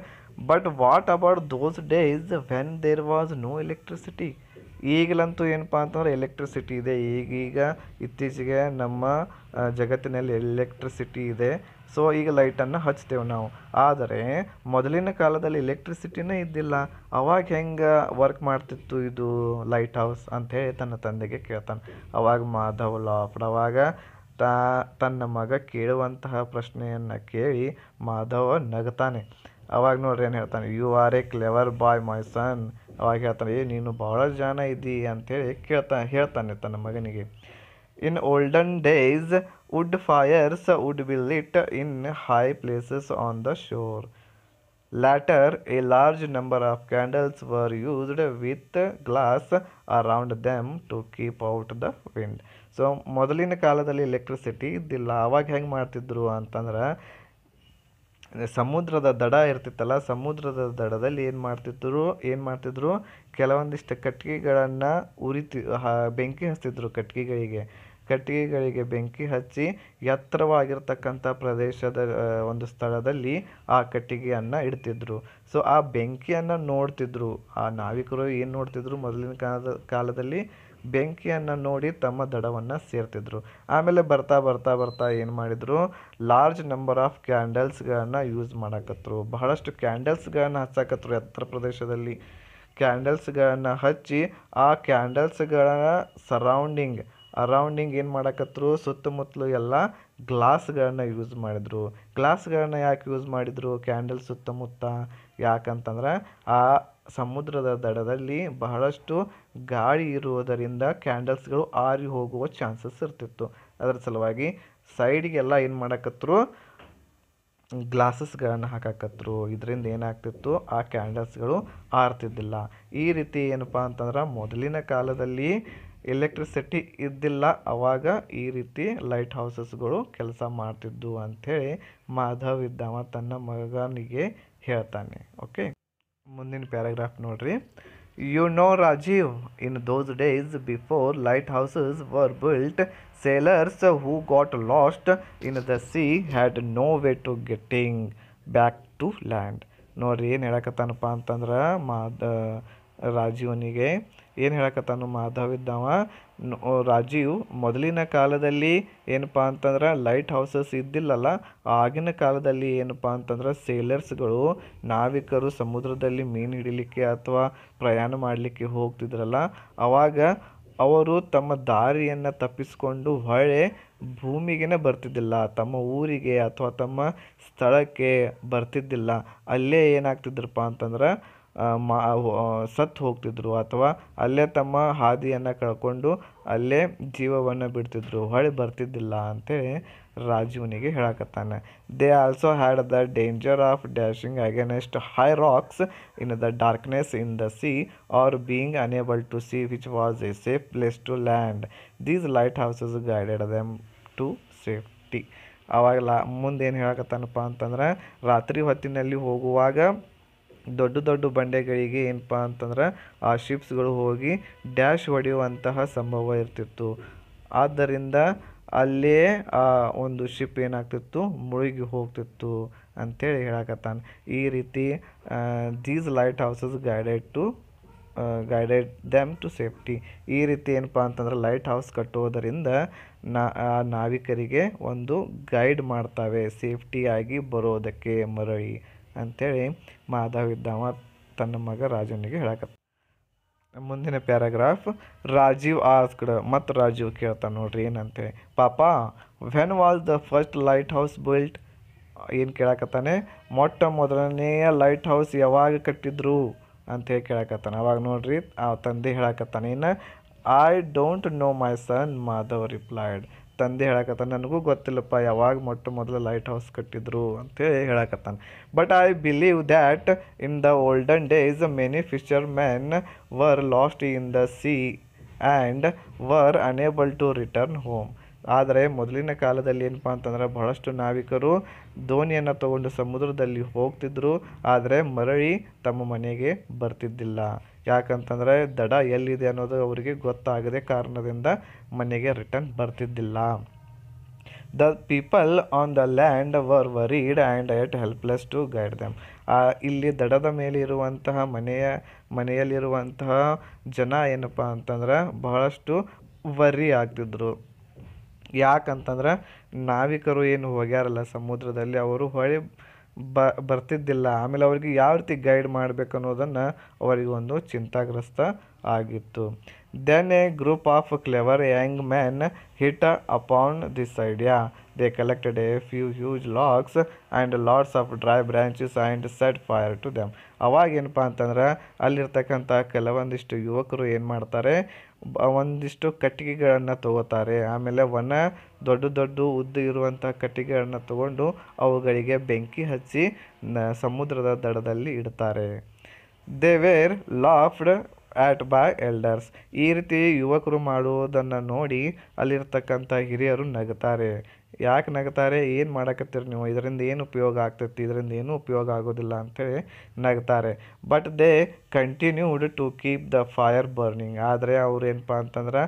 but what about those days when there was no electricity? ಈಗಲಂತೂ ಏನಪ್ಪ ಅಂತಂದ್ರೆ ಎಲೆಕ್ಟ್ರಿಸಿಟಿ ಇದೆ, ಈಗೀಗ ಇತ್ತೀಚೆಗೆ ನಮ್ಮ ಜಗತ್ತಿನಲ್ಲಿ ಎಲೆಕ್ಟ್ರಿಸಿಟಿ ಇದೆ. ಸೊ ಈಗ ಲೈಟನ್ನು ಹಚ್ತೇವೆ ನಾವು. ಆದರೆ ಮೊದಲಿನ ಕಾಲದಲ್ಲಿ ಎಲೆಕ್ಟ್ರಿಸಿಟಿನೇ ಇದ್ದಿಲ್ಲ, ಅವಾಗ ಹೆಂಗೆ ವರ್ಕ್ ಮಾಡ್ತಿತ್ತು ಇದು ಲೈಟ್ ಹೌಸ್ ಅಂಥೇಳಿ ತನ್ನ ತಂದೆಗೆ ಕೇಳ್ತಾನೆ. ಅವಾಗ ಮಾಧವ್ ಲಾಫ್ಡ್. ಅವಾಗ ತನ್ನ ಮಗ ಕೇಳುವಂತಹ ಪ್ರಶ್ನೆಯನ್ನು ಕೇಳಿ ಮಾಧವ ನಗ್ತಾನೆ. ಅವಾಗ ನೋಡ್ರಿ ಏನು ಹೇಳ್ತಾನೆ, ಯು ಆರ್ ಎ ಕ್ಲೆವರ್ ಬಾಯ್ ಮೈ ಸನ್. ಅವಾಗ ಹೇಳ್ತಾನೆ, ನೀನು ಭಾಳ ಜಾಣ ಇದ್ದಿ ಅಂಥೇಳಿ ಹೇಳ್ತಾನೆ ತನ್ನ ಮಗನಿಗೆ. In olden days wood fires would be lit in high places on the shore. Later, a large number of candles were used with glass around them to keep out the wind. So ಮೊದಲಿನ ಕಾಲದಲ್ಲಿ electricity ಇದ್ದಿಲ್ಲ. ಅವಾಗ ಹೆಂಗೆ ಮಾಡ್ತಿದ್ರು ಅಂತಂದ್ರೆ, ಸಮುದ್ರದ ದಡ ಇರ್ತಿತ್ತಲ್ಲ, ಸಮುದ್ರದ ದಡದಲ್ಲಿ ಏನು ಮಾಡ್ತಿದ್ರು, ಕೆಲವೊಂದಿಷ್ಟು ಕಟ್ಟಿಗೆಗಳನ್ನು ಬೆಂಕಿ ಹಚ್ತಿದ್ರು. ಕಟ್ಟಿಗೆಗಳಿಗೆ ಬೆಂಕಿ ಹಚ್ಚಿ ಎತ್ತರವಾಗಿರ್ತಕ್ಕಂಥ ಪ್ರದೇಶದ ಒಂದು ಸ್ಥಳದಲ್ಲಿ ಆ ಕಟ್ಟಿಗೆಯನ್ನು ಇಡ್ತಿದ್ರು. ಸೊ ಆ ಬೆಂಕಿಯನ್ನು ನೋಡ್ತಿದ್ರು ಆ ನಾವಿಕರು. ಏನು ನೋಡ್ತಿದ್ರು, ಮೊದಲಿನ ಕಾಲದಲ್ಲಿ ಬೆಂಕಿಯನ್ನು ನೋಡಿ ತಮ್ಮ ದಡವನ್ನು ಸೇರ್ತಿದ್ರು. ಆಮೇಲೆ ಬರ್ತಾ ಏನು ಮಾಡಿದರು, ಲಾರ್ಜ್ ನಂಬರ್ ಆಫ್ ಕ್ಯಾಂಡಲ್ಸ್ಗಳನ್ನು ಯೂಸ್ ಮಾಡಕತ್ತರು. ಬಹಳಷ್ಟು ಕ್ಯಾಂಡಲ್ಸ್ಗಳನ್ನು ಹಚ್ಚಾಕತ್ರು ಎತ್ತರ ಪ್ರದೇಶದಲ್ಲಿ. ಕ್ಯಾಂಡಲ್ಸ್ಗಳನ್ನು ಹಚ್ಚಿ ಆ ಕ್ಯಾಂಡಲ್ಸ್ಗಳ ಅರೌಂಡಿಂಗ್ ಏನು ಮಾಡಕತ್ತರು, ಸುತ್ತಮುತ್ತಲು ಎಲ್ಲ ಗ್ಲಾಸ್ಗಳನ್ನ ಯೂಸ್ ಮಾಡಿದರು. ಗ್ಲಾಸ್ಗಳನ್ನ ಯಾಕೆ ಯೂಸ್ ಮಾಡಿದರು ಕ್ಯಾಂಡಲ್ ಸುತ್ತಮುತ್ತ? ಯಾಕಂತಂದ್ರೆ ಆ ಸಮುದ್ರದ ದಡದಲ್ಲಿ ಬಹಳಷ್ಟು ಗಾಳಿ ಇರುವುದರಿಂದ ಕ್ಯಾಂಡಲ್ಸ್ಗಳು ಆರಿ ಹೋಗುವ ಚಾನ್ಸಸ್ ಇರ್ತಿತ್ತು. ಅದರ ಸಲುವಾಗಿ ಸೈಡಿಗೆಲ್ಲ ಏನು ಮಾಡಕತ್ತರು, ಗ್ಲಾಸಸ್ಗಳನ್ನು ಹಾಕಾಕತ್ರು. ಇದರಿಂದ ಏನಾಗ್ತಿತ್ತು, ಆ ಕ್ಯಾಂಡಲ್ಸ್ಗಳು ಆರ್ತಿದ್ದಿಲ್ಲ. ಈ ರೀತಿ ಏನಪ್ಪ ಅಂತಂದ್ರೆ ಮೊದಲಿನ ಕಾಲದಲ್ಲಿ ಎಲೆಕ್ಟ್ರಿಸಿಟಿ ಇದ್ದಿಲ್ಲ, ಅವಾಗ ಈ ರೀತಿ ಲೈಟ್ ಹೌಸಸ್ಗಳು ಕೆಲಸ ಮಾಡ್ತಿದ್ದು ಅಂಥೇಳಿ ಮಾಧವ್ ಇದ್ದವ ತನ್ನ ಮಗನಿಗೆ ಹೇಳ್ತಾನೆ. ಓಕೆ, ಮುಂದಿನ ಪ್ಯಾರಾಗ್ರಾಫ್ ನೋಡ್ರಿ. You know, Rajiv, in those days before lighthouses were built, sailors who got lost in the sea had no way to getting back to land. ನೋಡ್ರಿ ಏನು ಹೇಳಕತ್ತಾನಪ್ಪ ಅಂತಂದ್ರೆ ರಾಜೀವನಿಗೆ ಏನು ಹೇಳಕತ್ತಾನು, ಮಾಧವ್ ಇದ್ದವ. ರಾಜೀವ್, ಮೊದಲಿನ ಕಾಲದಲ್ಲಿ ಏನಪ್ಪ ಅಂತಂದ್ರೆ ಲೈಟ್ ಹೌಸಸ್ ಇದ್ದಿಲ್ಲಲ್ಲ, ಆಗಿನ ಕಾಲದಲ್ಲಿ ಏನಪ್ಪ ಅಂತಂದ್ರೆ ಸೇಲರ್ಸ್ಗಳು, ನಾವಿಕರು ಸಮುದ್ರದಲ್ಲಿ ಮೀನು ಹಿಡಿಲಿಕ್ಕೆ ಅಥವಾ ಪ್ರಯಾಣ ಮಾಡಲಿಕ್ಕೆ ಹೋಗ್ತಿದ್ರಲ್ಲ, ಅವಾಗ ಅವರು ತಮ್ಮ ದಾರಿಯನ್ನು ತಪ್ಪಿಸ್ಕೊಂಡು ಹೊಳೆ ಭೂಮಿಗೆ ಬರ್ತಿದ್ದಿಲ್ಲ, ತಮ್ಮ ಊರಿಗೆ ಅಥವಾ ತಮ್ಮ ಸ್ಥಳಕ್ಕೆ ಬರ್ತಿದ್ದಿಲ್ಲ. ಅಲ್ಲೇ ಏನಾಗ್ತಿದ್ರಪ್ಪ ಅಂತಂದ್ರೆ ಸತ್ತು ಹೋಗ್ತಿದ್ರು ಅಥವಾ ಅಲ್ಲೇ ತಮ್ಮ ಹಾದಿಯನ್ನು ಕಳ್ಕೊಂಡು ಅಲ್ಲೇ ಜೀವವನ್ನು ಬಿಡ್ತಿದ್ರು, ಹೊಳೆ ಬರ್ತಿದ್ದಿಲ್ಲ ಅಂತೇಳಿ ರಾಜೀವ್ನಿಗೆ ಹೇಳಕತ್ತಾನೆ. They also had the danger of dashing against high rocks in the darkness in the sea or being unable to see which was a safe place to land. These lighthouses guided them to safety. ಆವಾಗ ಮುಂದೇನು ಹೇಳಕತ್ತಾನಪ್ಪ ಅಂತಂದ್ರೆ, ರಾತ್ರಿ ಹೊತ್ತಿನಲ್ಲಿ ಹೋಗುವಾಗ ದೊಡ್ಡ ದೊಡ್ಡ ಬಂಡೆಗಳಿಗೆ ಏನಪ್ಪ ಅಂತಂದ್ರೆ ಆ ಶಿಪ್ಸ್ಗಳು ಹೋಗಿ ಡ್ಯಾಶ್ ಹೊಡೆಯುವಂತಹ ಸಂಭವ ಇರ್ತಿತ್ತು. ಆದ್ದರಿಂದ ಅಲ್ಲೇ ಆ ಒಂದು ಶಿಪ್ ಏನಾಗ್ತಿತ್ತು, ಮುಳುಗಿ ಹೋಗ್ತಿತ್ತು ಅಂಥೇಳಿ ಹೇಳಕತ್ತಾನೆ. ಈ ರೀತಿ these lighthouses guided them to safety. ಈ ರೀತಿ ಏನಪ್ಪ ಅಂತಂದ್ರೆ ಲೈಟ್ ಹೌಸ್ ಕಟ್ಟೋದರಿಂದ ನಾವಿಕರಿಗೆ ಒಂದು ಗೈಡ್ ಮಾಡ್ತವೆ ಸೇಫ್ಟಿಯಾಗಿ ಬರೋದಕ್ಕೆ ಮರಳಿ ಅಂಥೇಳಿ ಮಾಧವ್ ಇದ್ದವ ತನ್ನ ಮಗ ರಾಜನಿಗೆ ಹೇಳಕತ್ತ. ಮುಂದಿನ ಪ್ಯಾರಾಗ್ರಾಫ್. ರಾಜೀವ್ ಆಸ್ಕ್ಡ್, ಮತ್ತು ರಾಜೀವ್ ಕೇಳ್ತಾನೆ ನೋಡ್ರಿ ಏನಂತೇಳಿ, ಪಾಪಾ when was the first light house built? ಏನು ಕೇಳಕತ್ತಾನೆ, ಮೊಟ್ಟ ಮೊದಲನೆಯ ಲೈಟ್ ಹೌಸ್ ಯಾವಾಗ ಕಟ್ಟಿದ್ರು ಅಂಥೇಳಿ ಕೇಳಕತ್ತಾನೆ. ಅವಾಗ ನೋಡ್ರಿ ಆ ತಂದೆ ಹೇಳಕತ್ತಾನೆ, ಇನ್ನು I don't know my son, Madhav replied. ತಂದೆ ಹೇಳಕತ್ತಾನೆ, ನನಗೂ ಗೊತ್ತಿಲ್ಲಪ್ಪ ಯಾವಾಗ ಮೊಟ್ಟ ಮೊದಲು ಲೈಟ್ ಹೌಸ್ ಕಟ್ಟಿದ್ರು ಅಂತೇಳಿ ಹೇಳಕತ್ತಾನೆ. But I believe that in the olden days many fishermen were lost in the sea and were unable to return home. ಆದರೆ ಮೊದಲಿನ ಕಾಲದಲ್ಲಿ ಏನಪ್ಪ ಅಂತಂದ್ರೆ ಬಹಳಷ್ಟು ನಾವಿಕರು ದೋಣಿಯನ್ನು ತಗೊಂಡು ಸಮುದ್ರದಲ್ಲಿ ಹೋಗ್ತಿದ್ರು, ಆದರೆ ಮರಳಿ ತಮ್ಮ ಮನೆಗೆ ಬರ್ತಿದ್ದಿಲ್ಲ. ಯಾಕಂತಂದರೆ ದಡ ಎಲ್ಲಿದೆ ಅನ್ನೋದು ಅವರಿಗೆ ಗೊತ್ತಾಗದೆ ಕಾರಣದಿಂದ ಮನೆಗೆ ರಿಟರ್ನ್ ಬರ್ತಿದ್ದಿಲ್ಲ. The people on the land were worried and at helpless to guide them. ಇಲ್ಲಿ ದಡದ ಮೇಲೆ ಇರುವಂತಹ ಮನೆಯಲ್ಲಿರುವಂತಹ ಜನ ಏನಪ್ಪ ಅಂತಂದ್ರೆ ಬಹಳಷ್ಟು ವರ್ರಿ ಆಗ್ತಿದ್ರು. ಯಾಕಂತಂದ್ರೆ ನಾವಿಕರು ಏನು ಹೋಗ್ಯಾರಲ್ಲ ಸಮುದ್ರದಲ್ಲಿ, ಅವರು ಹೊಳೆ ಬರ್ತಿದ್ದಿಲ್ಲ. ಆಮೇಲೆ ಅವ್ರಿಗೆ ಯಾವ ರೀತಿ ಗೈಡ್ ಮಾಡಬೇಕು ಅನ್ನೋದನ್ನು ಅವರಿಗೆ ಒಂದು ಚಿಂತಾಗ್ರಸ್ತ ಆಗಿತ್ತು. Then a group of clever young men hit upon this idea. They collected a few huge logs and lots of dry branches and set fire to them. ಅವಾಗೇನಪ್ಪ ಅಂತಂದ್ರೆ ಅಲ್ಲಿರ್ತಕ್ಕಂಥ ಕೆಲವೊಂದಿಷ್ಟು ಯುವಕರು ಏನು ಮಾಡ್ತಾರೆ, ಒಂದಿಷ್ಟು ಕಟ್ಟಿಗೆಗಳನ್ನು ತಗೋತಾರೆ. ಆಮೇಲೆ ದೊಡ್ಡ ದೊಡ್ಡ ಉದ್ದ ಇರುವಂಥ ಕಟ್ಟಿಗೆಗಳನ್ನು ತಗೊಂಡು ಅವುಗಳಿಗೆ ಬೆಂಕಿ ಹಚ್ಚಿ ಸಮುದ್ರದ ದಡದಲ್ಲಿ ಇಡ್ತಾರೆ. They were laughed at by elders. ಈ ರೀತಿ ಯುವಕರು ಮಾಡುವುದನ್ನು ನೋಡಿ ಅಲ್ಲಿರ್ತಕ್ಕಂಥ ಹಿರಿಯರು ನಗುತ್ತಾರೆ. ಯಾಕೆ ನಗ್ತಾರೆ, ಏನು ಮಾಡಕತ್ತೀರಿ ನೀವು, ಇದರಿಂದ ಏನು ಉಪಯೋಗ ಆಗ್ತೈತಿ, ಇದರಿಂದ ಏನೂ ಉಪಯೋಗ ಆಗೋದಿಲ್ಲ ಅಂಥೇಳಿ ನಗ್ತಾರೆ. But they continued to keep the fire burning. ಆದರೆ ಅವ್ರು ಏನಪ್ಪ ಅಂತಂದ್ರೆ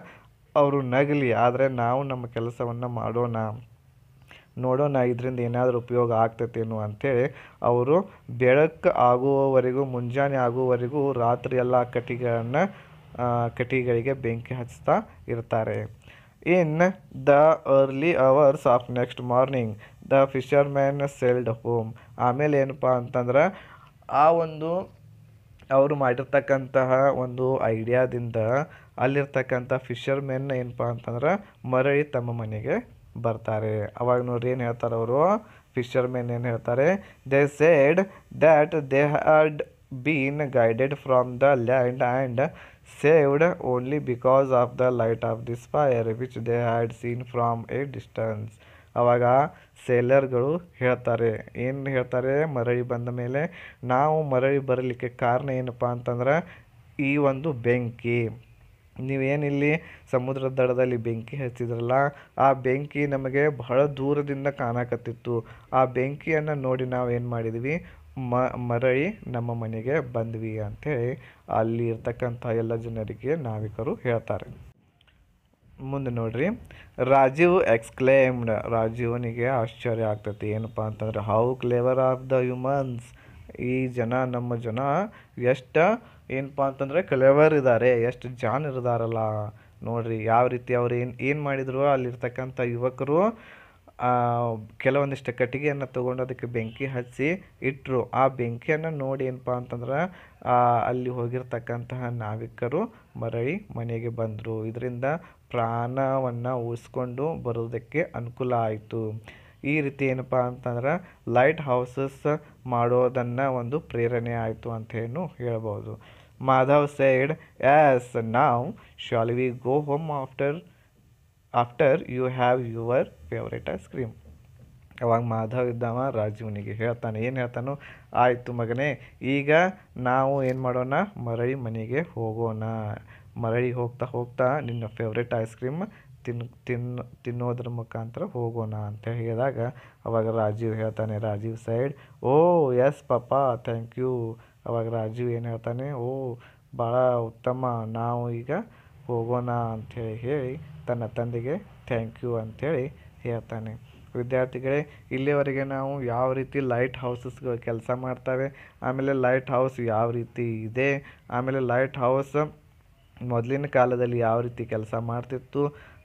ಅವರು ನಗಲಿ, ಆದರೆ ನಾವು ನಮ್ಮ ಕೆಲಸವನ್ನು ನೋಡೋಣ ಇದರಿಂದ ಏನಾದರೂ ಉಪಯೋಗ ಆಗ್ತೈತೇನು ಅಂಥೇಳಿ ಅವರು ಬೆಳಕು ಆಗುವವರೆಗೂ, ಮುಂಜಾನೆ ಆಗುವವರೆಗೂ ರಾತ್ರಿ ಎಲ್ಲ ಕಟ್ಟಿಗೆಗಳಿಗೆ ಬೆಂಕಿ ಹಚ್ತಾ ಇರ್ತಾರೆ. In the early hours of next morning the fisherman sailed home. ಆಮೇಲೆ ಏನಪ್ಪ ಅಂತಂದ್ರೆ ಆ ಒಂದು ಅವರು ಮಾಡಿರ್ತಕ್ಕಂತಹ ಒಂದು ಐಡಿಯಾದಿಂದ ಅಲ್ಲಿರ್ತಕ್ಕಂಥ ಫಿಶರ್ಮೆನ್ ಏನಪ್ಪ ಅಂತಂದ್ರೆ ಮರಳಿ ತಮ್ಮ ಮನೆಗೆ ಬರ್ತಾರೆ. ಅವಾಗ ನೋಡ್ರಿ ಏನು ಹೇಳ್ತಾರೆ ಅವರು, ಫಿಶರ್ಮೆನ್ ಏನು ಹೇಳ್ತಾರೆ, they said that they had been guided from the land and saved only because of the light of this fire which they had seen from a distance. ಅವಾಗ ಸೇಲರ್ಗಳು ಹೇಳ್ತಾರೆ, ಏನು ಹೇಳ್ತಾರೆ, ಮರಳಿ ಬಂದ ಮೇಲೆ ನಾವು ಮರಳಿ ಬರಲಿಕ್ಕೆ ಕಾರಣ ಏನಪ್ಪ ಅಂತಂದ್ರೆ ಈ ಒಂದು ಬೆಂಕಿ, ನೀವೇನಿಲ್ಲಿ ಸಮುದ್ರದ ದಡದಲ್ಲಿ ಬೆಂಕಿ ಹಚ್ಚಿದ್ರಲ್ಲ, ಆ ಬೆಂಕಿ ನಮಗೆ ಬಹಳ ದೂರದಿಂದ ಕಾಣಕತ್ತಿತ್ತು. ಆ ಬೆಂಕಿಯನ್ನು ನೋಡಿ ನಾವು ಏನು ಮಾಡಿದ್ವಿ, ಮರಳಿ ನಮ್ಮ ಮನೆಗೆ ಬಂದ್ವಿ ಅಂಥೇಳಿ ಅಲ್ಲಿ ಇರ್ತಕ್ಕಂಥ ಎಲ್ಲ ಜನರಿಗೆ ನಾವಿಕರು ಹೇಳ್ತಾರೆ. ಮುಂದೆ ನೋಡ್ರಿ, ರಾಜೀವ್ ಎಕ್ಸ್ಕ್ಲೇಮ್ಡ್, ರಾಜೀವನಿಗೆ ಆಶ್ಚರ್ಯ ಆಗ್ತೈತಿ. ಏನಪ್ಪ ಅಂತಂದ್ರೆ how clever of the humans, ಈ ಜನ ನಮ್ಮ ಜನ ಎಷ್ಟು ಏನಪ್ಪ ಅಂತಂದರೆ ಕ್ಲೇವರ್ ಇದ್ದಾರೆ, ಎಷ್ಟು ಜಾಣರಿದಾರಲ್ಲ ನೋಡ್ರಿ. ಯಾವ ರೀತಿ ಅವ್ರು ಏನು ಮಾಡಿದರು, ಅಲ್ಲಿರ್ತಕ್ಕಂಥ ಯುವಕರು ಕೆಲವೊಂದಿಷ್ಟು ಕಟ್ಟಿಗೆಯನ್ನು ತೊಗೊಂಡು ಅದಕ್ಕೆ ಬೆಂಕಿ ಹಚ್ಚಿ ಇಟ್ಟರು. ಆ ಬೆಂಕಿಯನ್ನು ನೋಡಿ ಏನಪ್ಪ ಅಂತಂದ್ರೆ ಅಲ್ಲಿ ಹೋಗಿರ್ತಕ್ಕಂತಹ ನಾವಿಕರು ಮರಳಿ ಮನೆಗೆ ಬಂದರು. ಇದರಿಂದ ಪ್ರಾಣವನ್ನು ಉಳಿಸ್ಕೊಂಡು ಬರೋದಕ್ಕೆ ಅನುಕೂಲ ಆಯಿತು. ಈ ರೀತಿ ಏನಪ್ಪ ಅಂತಂದ್ರೆ ಲೈಟ್ ಹೌಸಸ್ ಮಾಡೋದನ್ನು ಒಂದು ಪ್ರೇರಣೆ ಆಯಿತು ಅಂತ ಹೇಳಿ ಹೇಳ್ಬೋದು. ಮಾಧವ್ ಸೈಡ್, ಎಸ್ ನಾವು shall we go home after you have your favourite ice cream. ಅವಾಗ ಮಾಧವ್ ಇದ್ದವ ರಾಜೀವ್ನಿಗೆ ಹೇಳ್ತಾನೆ, ಏನು ಹೇಳ್ತಾನೋ, ಆಯಿತು ಮಗನೇ, ಈಗ ನಾವು ಏನು ಮಾಡೋಣ, ಮರಳಿ ಮನೆಗೆ ಹೋಗೋಣ, ಮರಳಿ ಹೋಗ್ತಾ ಹೋಗ್ತಾ ನಿನ್ನ ಫೇವ್ರೇಟ್ ಐಸ್ ಕ್ರೀಮ್ ತಿನ್ನೋದ್ರ ಮುಖಾಂತರ ಹೋಗೋಣ ಅಂತ ಹೇಳಿದಾಗ ಅವಾಗ ರಾಜೀವ್ ಹೇಳ್ತಾನೆ, Rajeev said, oh yes papa thank you. ಅವಾಗ ರಾಜೀವ್ ಏನು ಹೇಳ್ತಾನೆ, ಓ ಭಾಳ ಉತ್ತಮ, ನಾವು ಈಗ ಹೋಗೋಣ ಅಂಥೇಳಿ ಹೇಳಿ ತನ್ನ ತಂದೆಗೆ ಥ್ಯಾಂಕ್ ಯು ಅಂಥೇಳಿ ಹೇಳ್ತಾನೆ. ವಿದ್ಯಾರ್ಥಿಗಳೇ, ಇಲ್ಲಿವರೆಗೆ ನಾವು ಯಾವ ರೀತಿ ಲೈಟ್ ಹೌಸಸ್ಗಳು ಕೆಲಸ ಮಾಡ್ತವೆ, ಆಮೇಲೆ ಲೈಟ್ ಹೌಸ್ ಯಾವ ರೀತಿ ಇದೆ, ಆಮೇಲೆ ಲೈಟ್ ಹೌಸ್ ಮೊದಲಿನ ಕಾಲದಲ್ಲಿ ಯಾವ ರೀತಿ ಕೆಲಸ ಮಾಡ್ತಿತ್ತು,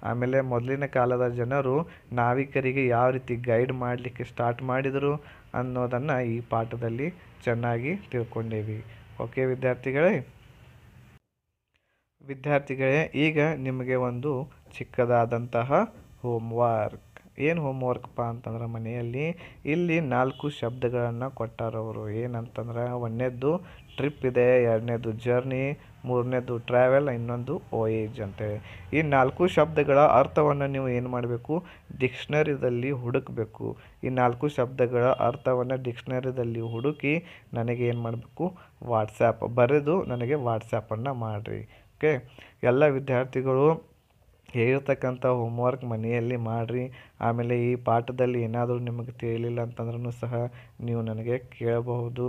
ಆಮೇಲೆ ಮೊದಲಿನ ಕಾಲದ ಜನರು ನಾವಿಕರಿಗೆ ಯಾವ ರೀತಿ ಗೈಡ್ ಮಾಡಲಿಕ್ಕೆ ಸ್ಟಾರ್ಟ್ ಮಾಡಿದರು ಅನ್ನೋದನ್ನು ಈ ಪಾಠದಲ್ಲಿ ಚೆನ್ನಾಗಿ ತಿಳ್ಕೊಂಡೇವಿ. ಓಕೆ ವಿದ್ಯಾರ್ಥಿಗಳೇ, ಈಗ ನಿಮಗೆ ಒಂದು ಚಿಕ್ಕದಾದಂತಹ ಹೋಮ್ವರ್ಕ್. ಏನು ಹೋಮ್ವರ್ಕ್ಪ ಅಂತಂದ್ರೆ ಮನೆಯಲ್ಲಿ ಇಲ್ಲಿ 4 ಶಬ್ದಗಳನ್ನು ಕೊಟ್ಟಾರವರು. ಏನಂತಂದ್ರೆ ಒಂದನೇದ್ದು ಟ್ರಿಪ್ ಇದೆ, ಎರಡನೇದು ಜರ್ನಿ, ಮೂರನೇದು ಟ್ರಾವೆಲ್, ಇನ್ನೊಂದು ವೋಯೇಜ್ ಅಂತೇಳಿ. ಈ 4 ಶಬ್ದಗಳ ಅರ್ಥವನ್ನು ನೀವು ಏನು ಮಾಡಬೇಕು, ಡಿಕ್ಷನರಿದಲ್ಲಿ ಹುಡುಕಬೇಕು. ಈ 4 ಶಬ್ದಗಳ ಅರ್ಥವನ್ನು ಡಿಕ್ಷನರಿದಲ್ಲಿ ಹುಡುಕಿ ನನಗೆ ಏನು ಮಾಡಬೇಕು, ವಾಟ್ಸ್ಯಾಪ್ ಬರೆದು ನನಗೆ ವಾಟ್ಸ್ಯಾಪನ್ನು ಮಾಡಿರಿ. ಓಕೆ, ಎಲ್ಲ ವಿದ್ಯಾರ್ಥಿಗಳು ಹೇಳಿರ್ತಕ್ಕಂಥ ಹೋಮ್ವರ್ಕ್ ಮನೆಯಲ್ಲಿ ಮಾಡಿರಿ. ಆಮೇಲೆ ಈ ಪಾಠದಲ್ಲಿ ಏನಾದರೂ ನಿಮಗೆ ತಿಳಿಲಿಲ್ಲ ಅಂತಂದ್ರೂ ಸಹ ನೀವು ನನಗೆ ಕೇಳಬಹುದು.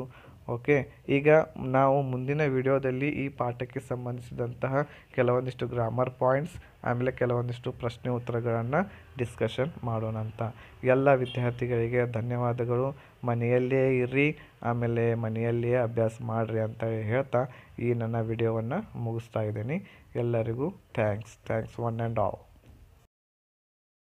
ಓಕೆ, ಈಗ ನಾವು ಮುಂದಿನ ವಿಡಿಯೋದಲ್ಲಿ ಈ ಪಾಠಕ್ಕೆ ಸಂಬಂಧಿಸಿದಂತಹ ಕೆಲವೊಂದಿಷ್ಟು ಗ್ರಾಮರ್ ಪಾಯಿಂಟ್ಸ್, ಆಮೇಲೆ ಕೆಲವೊಂದಿಷ್ಟು ಪ್ರಶ್ನೆ ಉತ್ತರಗಳನ್ನು ಡಿಸ್ಕಷನ್ ಮಾಡೋಣ ಅಂತ. ಎಲ್ಲ ವಿದ್ಯಾರ್ಥಿಗಳಿಗೆ ಧನ್ಯವಾದಗಳು. ಮನೆಯಲ್ಲೇ ಇರ್ರಿ, ಆಮೇಲೆ ಮನೆಯಲ್ಲಿಯೇ ಅಭ್ಯಾಸ ಮಾಡಿರಿ ಅಂತ ಹೇಳ್ತಾ ಈ ನನ್ನ ವಿಡಿಯೋವನ್ನು ಮುಗಿಸ್ತಾ ಇದ್ದೀನಿ. ಎಲ್ಲರಿಗೂ ಥ್ಯಾಂಕ್ಸ್ ಒನ್ ಆ್ಯಂಡ್ ಆಲ್.